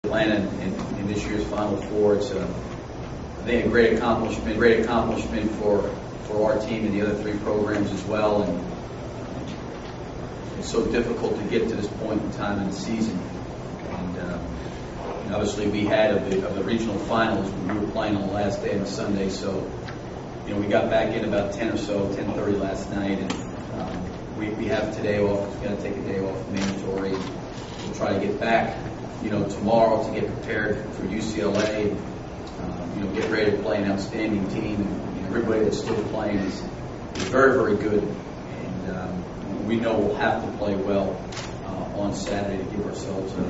Atlanta in this year's Final Four. It's I think a great accomplishment for our team and the other three programs as well. And it's so difficult to get to this point in time in the season. And obviously we had of the regional finals, we were playing on the last day on Sunday, so we got back in about 10:30 last night, and we have today off. We're going to take a day off, mandatory. We'll try to get back, tomorrow to get prepared for UCLA. Get ready to play an outstanding team, and everybody that's still playing is very, very good. And we know we'll have to play well on Saturday to give ourselves the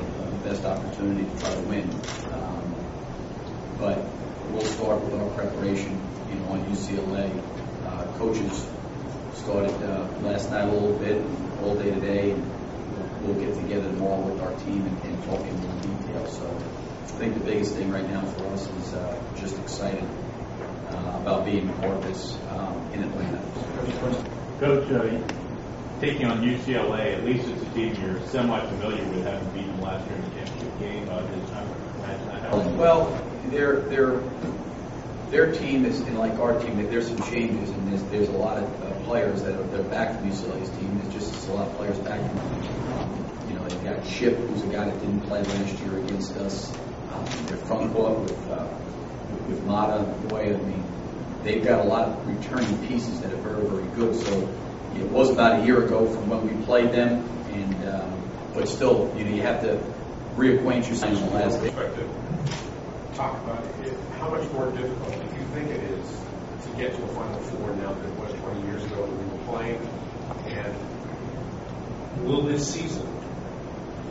best opportunity to try to win. But we'll start with our preparation, on UCLA. Coaches started last night a little bit, all day today, and we'll get together tomorrow with our team and talk in more detail. So I think the biggest thing right now for us is just excited about being part of this in Atlanta. Coach, taking on UCLA, at least it's a team you're semi-familiar with, having beaten them last year in the championship game. Well, their team is, and like our team, there's some changes, and there's a lot of players that are back from UCLA's team. There's just a lot of players back from they've got Chip, who's a guy that didn't play last year against us. Their front court with Mata, Boy, they've got a lot of returning pieces that are very, very good. So it was about a year ago from when we played them, but still, you have to reacquaint yourself on the last day. Talk about it. How much more difficult do you think it is to get to a Final Four now than it was 20 years ago when we were playing? And will this season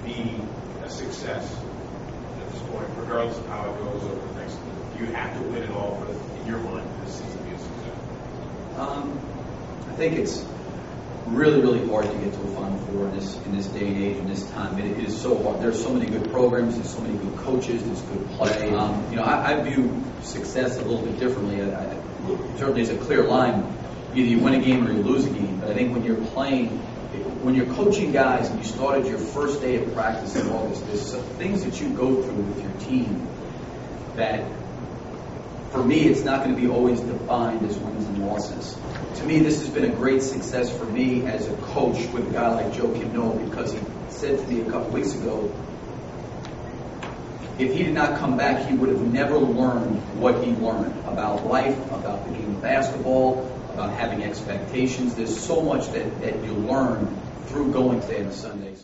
be a success at this point, regardless of how it goes over the next? Do you have to win it all for, in your mind, for this season to be a success? I think it's really, really hard to get to a Final Four in this day and age, in this time. It is so hard. There's so many good programs, there's so many good coaches, there's good play. I view success a little bit differently. Certainly, there's a clear line. Either you win a game or you lose a game. But I think when you're playing, when you're coaching guys and you started your first day of practice in August, there's some things that you go through with your team that, for me, it's not going to be always defined as wins and losses. To me, this has been a great success for me as a coach with a guy like Joe Kimno, because he said to me a couple weeks ago, if he did not come back, he would have never learned what he learned about life, about the game of basketball, about having expectations. There's so much that you learn through going today on Sundays.